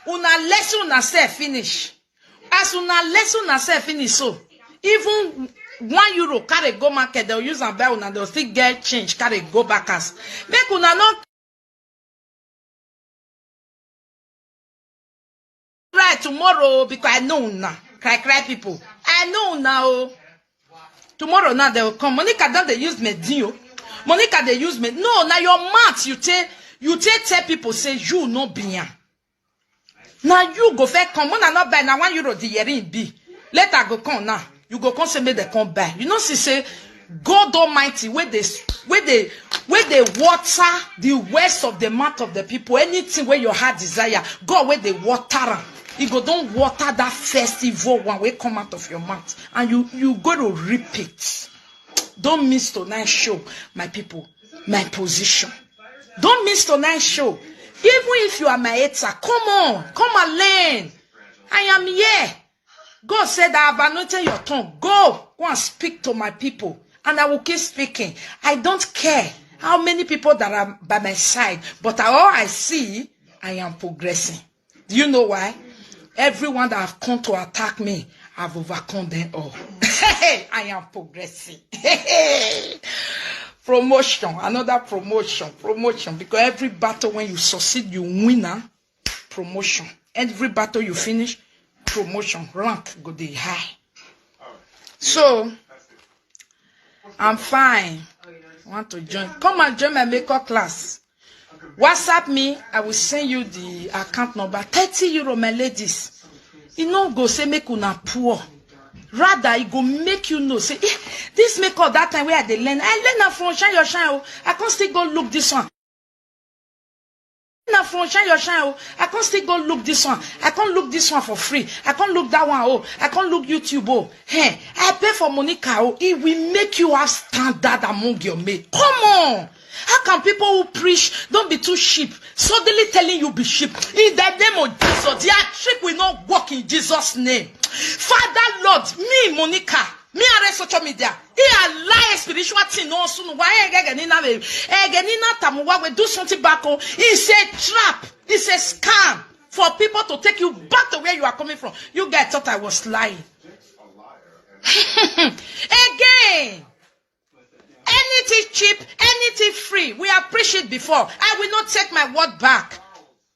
Una lesson una say finish. As una lesson una say finish so. Even €1 carry go market, they'll use and buy una, they'll still get change, carry go back as. Make una not cry tomorrow because I know una. Cry people. I know now. Tomorrow now they will come. Monica don't they use Medio. Monica they use me. No, now your mouth you tell people say you no be here. Now you go fair come. When I not buy now €1 the year be. Later go come now. You go come say me they come buy. You know she say God Almighty where they water the worst of the mouth of the people. Anything where your heart desire, God where they water them. You go don't water that first evil one will come out of your mouth, and you go to reap it. Don't miss tonight's show, my people. My position. Don't miss tonight's show. Even if you are my hater, come on, come and learn. I am here. God said, I have anointed your tongue. Go and speak to my people. And I will keep speaking. I don't care how many people that are by my side. But all I see, I am progressing. Do you know why? Everyone that have come to attack me, I've overcome them all. I am progressing. Promotion. Another promotion. Promotion. Because every battle, when you succeed, you win. Promotion. Every battle you finish, promotion, rank go the high. So I'm fine. Want to join? Come and join my makeup class. WhatsApp me. I will send you the account number. €30, my ladies. You know, go say make una poor. Rather, it go make you know. Say this makeup that time where I learn. I learn from Shine Your Shine. I can't still go look this one. Now from Shine Your Shine, I can't still go look this one. I can't look this one for free. I can't look that one. Oh, I can't look YouTube. Oh, hey, I pay for Monica. Oh, it will make you have standard among your mates. Come on. How can people who preach don't be too sheep suddenly telling you be sheep? In the name of Jesus, their sheep will not walk in Jesus' name. Father Lord, me Monica. Me are social media. He lie spiritual thing no soon. Why we do something back home? It's a trap. It's a scam for people to take you back to where you are coming from. You guys thought I was lying. Again. Anything cheap, anything free. We have preached it before. I will not take my word back.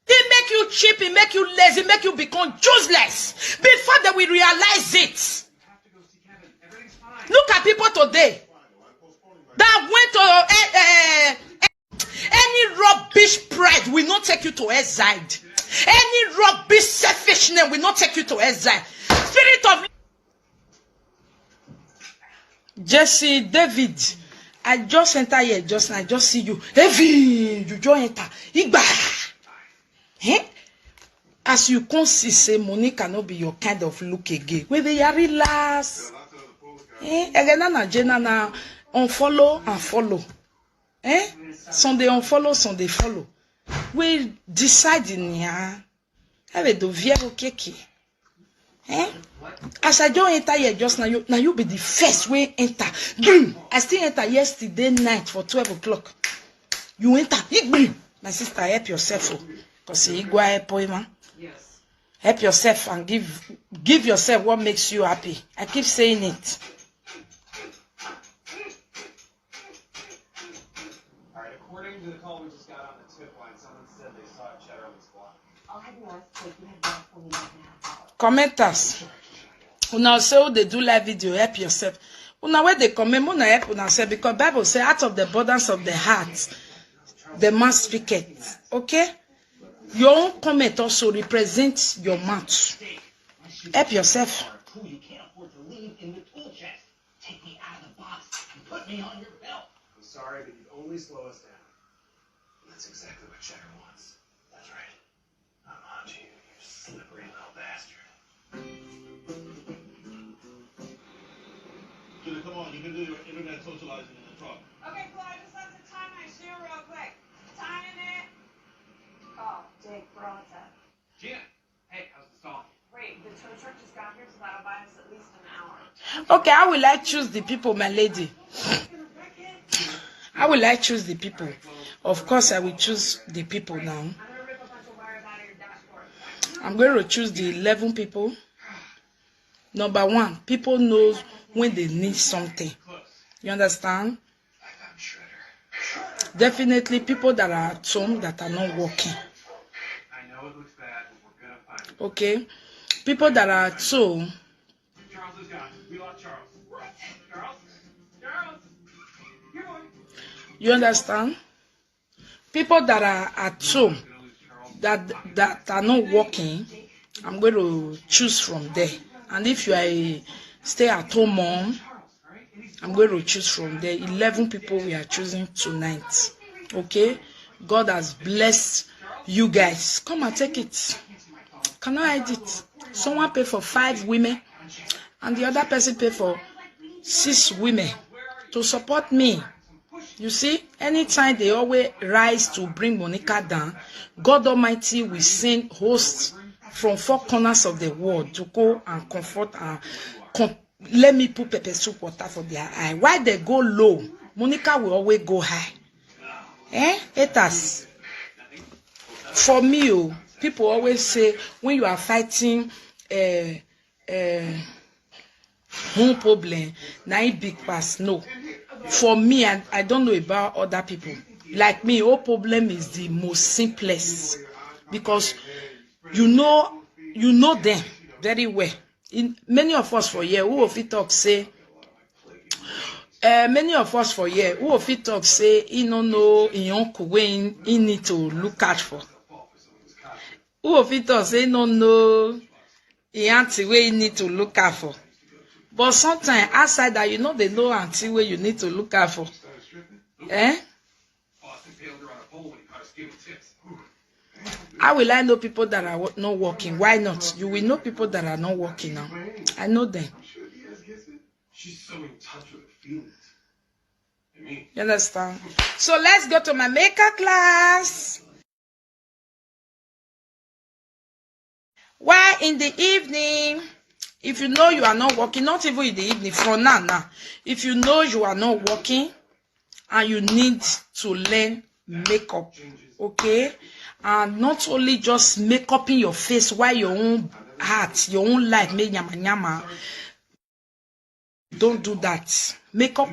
It make you cheap, it make you lazy, it make you become useless. Before they will realize it. Look at people today that went to any rubbish pride will not take you to exile. Any rubbish selfishness will not take you to exile. Spirit of Jesse David, I just enter here just now. I just see you. Heavy, you just enter. Igba. As you can see, say money cannot be your kind of look again. Where they are relax. Na unfollow and follow. Some they unfollow, some they follow. We decide in here. Have do viero keki. As I don't enter here just now, you be the first way enter. I still enter yesterday night for 12 o'clock. You enter. My sister, help yourself. Because you go ahead, help yourself and give yourself what makes you happy. I keep saying it. According to the call we just got on the tip line, someone said they saw a Cheddar on the block. I'll have you ask, commenters. Una say they do live video, help yourself. Una where they comment, una help una self, because Bible say out of the abundance of the heart, the mouth speaketh. Okay? Your own comment also represents your mouth. Help yourself. You can't afford to leave in the tool chest. Take me out of the box and put me on your belt. I'm sorry, but you'd only slow us down. That's exactly what Cheddar wants. That's right. I'm on to you, you slippery little bastard. Julie, come on, you can do your internet socializing in the truck. Okay, cool. I just have to tie my shoe real quick. Tying it. Oh, Jake, we're all set. Gina, hey, how's the song? Great. The tow truck just got here, so that'll buy us at least an hour. Okay, how will I choose the people, my lady? How will I choose the people? Of course, I will choose the people now. I'm gonna rip a bunch of wires out of your dashboard. I'm going to choose the 11 people. Number 1, people knows when they need something. You understand? Definitely people that are at home that are not working. I know it looks bad, but we're gonna find it. Okay? People that are at home. Charles is gone. We lost Charles. Charles? Charles? Here, boy. You understand? People that are at home that are not working, I'm going to choose from there. And if you are a stay-at-home mom, I'm going to choose from there. 11 people we are choosing tonight. Okay? God has blessed you guys. Come and take it. Can I hide it? Someone pay for 5 women and the other person pay for 6 women to support me. You see, anytime they always rise to bring Monica down, God Almighty will send hosts from 4 corners of the world to go and comfort and let me put pepper soup water for their eye. Why they go low, Monica will always go high. Haters. For me, people always say when you are fighting home problem, na it big pass. No. For me, I don't know about other people. Like me, all problem is the most simplest because you know them very well. Many of us for here who of it talk say many of us for here who of it talk say he no know in uncle when he need to look out for. Who of it talk say he no know in auntie where he need to look out for. But sometimes outside that you know they know auntie where you need to look out for. How will I know people that are not working? Why not? You will know people that are not working now. I know them. She's so in touch with her feelings. You understand? So let's go to my makeup class. Why in the evening, if you know you are not working, not even in the evening, from now, if you know you are not working and you need to learn makeup, okay? And not only just make up in your face while your own heart, your own life, make nyama nyama. Don't do that. Makeup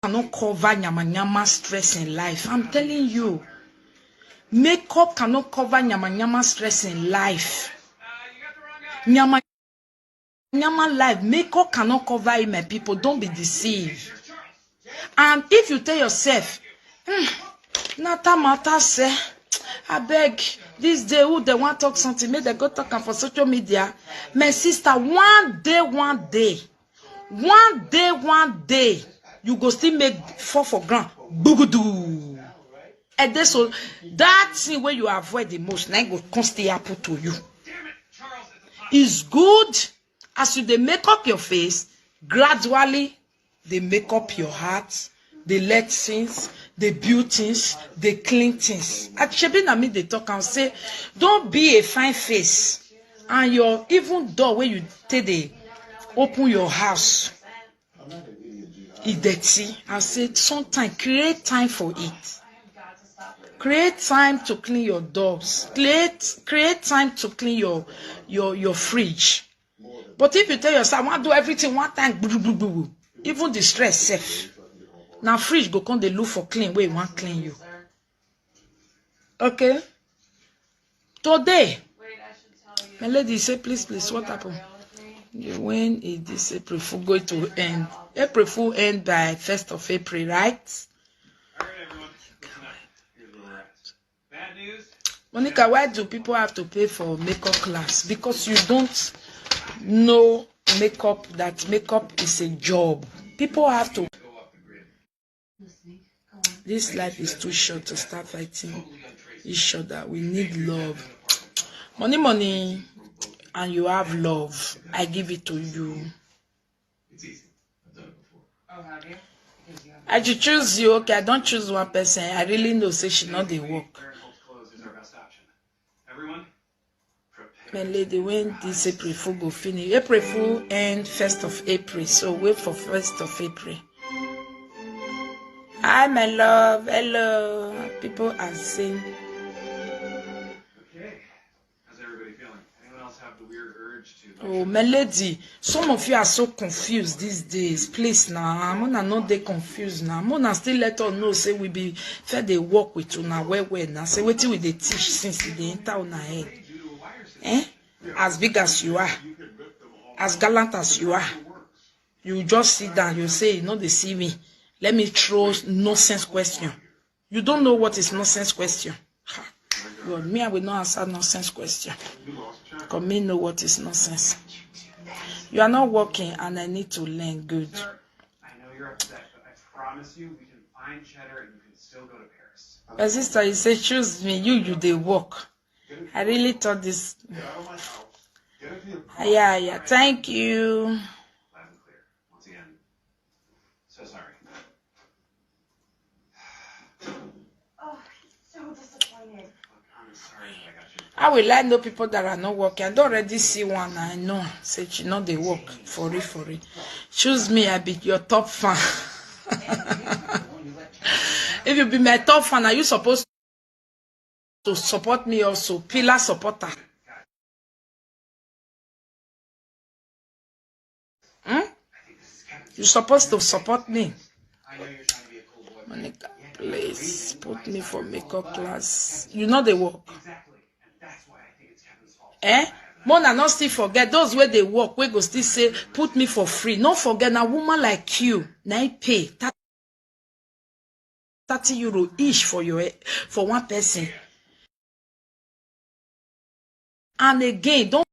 cannot cover nyama nyama stress in life. I'm telling you. Makeup cannot cover nyama nyama stress in life. Nyama nyama life, makeup cannot cover it, my people. Don't be deceived. And if you tell yourself, Nata Mata say, I beg, this day who they want to talk something, may they go talk for social media. My sister, one day, you go still make fall for ground. Boogadoo. And then so that thing where you avoid the most, now go constantly happen to you. It's good as you they make up your face, gradually they make up your heart, they let things, they build things, they clean things. At Shebina me they talk and say, don't be a fine face. And your even door where you take they open your house, it's dirty. I said sometimes create time for it. Create time to clean your doors. Create time to clean your fridge. But if you tell yourself, I want to do everything one time, even the stress safe. Now fridge go come they look for clean where you want clean you. Okay? Today, my lady say, please, what happened? When is this April Fool going to end? April Fool end by 1st of April, right? Alright, everyone. Here's where we're at. Bad news. Monica, why do people have to pay for makeup class? Because you don't know makeup, that makeup is a job. People have to. This life is too short to start fighting each other. We need love. Money, and you have love. I give it to you. It's easy. I've done it before. Oh, have you? I should choose you. Okay, I don't choose one person. I really know say she not dey work. Fairhope's close is our best option. Everyone, My prepare. lady, when this April Fool go finish? April Fool end 1st of April. So wait for 1st of April. Hi, my love. Hello. People are saying. Okay. How's everybody feeling? Anyone else have the weird urge to? Oh, my lady, some of you are so confused these days. Please now, I'm gonna not they confused now. I'm gonna still let us know, say we be fair they work with you now, where now. Say what we they teach since they enter on our head. Eh? As big as you are, as gallant as you are, you just sit down, you say, you know, they see me. Let me throw nonsense question. You don't know what is nonsense question. Ha. God, me, I will not answer nonsense question. Because me know what is nonsense. You are not working and I need to learn good. Sir, I know you're upset, but I promise you we can find cheddar and you can still go to Paris. My sister, you say, choose me. You they work. I really thought this. Yeah. Thank you. Loud and clear. Once again, so sorry. Oh, he's so disappointed. Look, I'm sorry that I got you. I will let know people that are not working. I don't already see one. I know. Say she know they work. For it. Choose me. I be your top fan. If you be my top fan, are you supposed to support me also? Pillar supporter. You're supposed to support me. I know you're trying to be a cool boy. Monica, please put me for makeup class. You know they work. Exactly. And that's why I think it's Kevin's fault. Mona not still forget those where they work, we go still say, put me for free. Don't forget a woman like you, now I pay 30 euro each for one person. And again, don't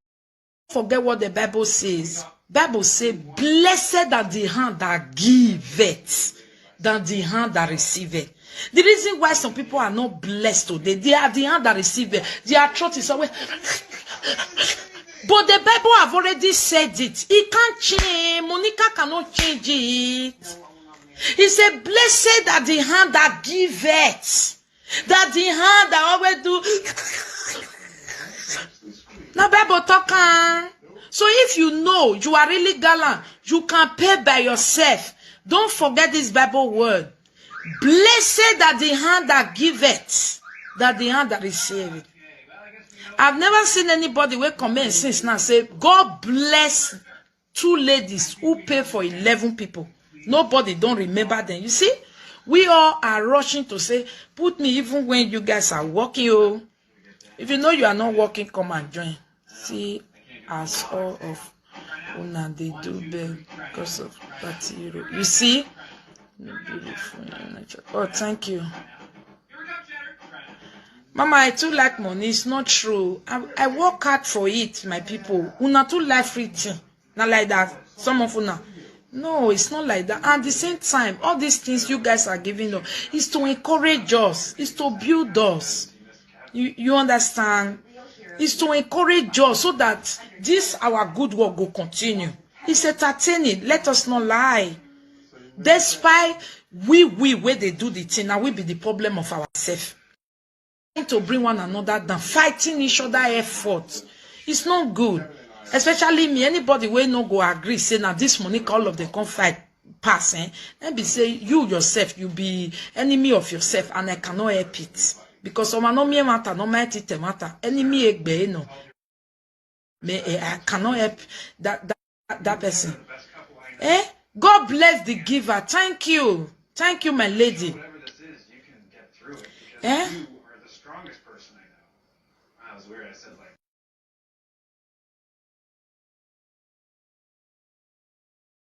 forget what the Bible says. Bible says, blessed are the hand that giveth than the hand that receiveth. The reason why some people are not blessed today, they are the hand that receive it. Their throat is always. But the Bible have already said it. It can't change. Monica cannot change it. He said, blessed are the hand that giveth. That the hand that always do. Now Bible talking. So if you know you are really gallant, you can pay by yourself. Don't forget this Bible word. Blessed are the hand that giveth, that the hand that receiveth. I've never seen anybody who come in since now say, God bless 2 ladies who pay for 11 people. Nobody don't remember them. You see, we all are rushing to say, put me even when you guys are working. Oh. If you know you are not working, come and join. See, as all of Una they do bad because of that euro. You see? Beautiful. Oh, thank you. Mama, I too like money. It's not true. I work hard for it, my people. Una too like free thing. Not like that. Some of Una. No, it's not like that. And at the same time, all these things you guys are giving us is to encourage us. It's to build us. You understand? It's to encourage us so that this our good work will continue. It's entertaining. Let us not lie. Despite where they do the thing, now we be the problem of ourselves. To bring one another down, fighting each other effort. It's not good. Especially me, anybody will not go agree, say now this money all of them come fight pass. And be say you yourself, you be enemy of yourself, and I cannot help it. Because no me matter, no matter matter. Enemy egbe no. I cannot help that person. God bless the giver. Thank you. Thank you, my lady. Whatever this is, you can get through it because you are the strongest person I know. Wow, that was weird. I said like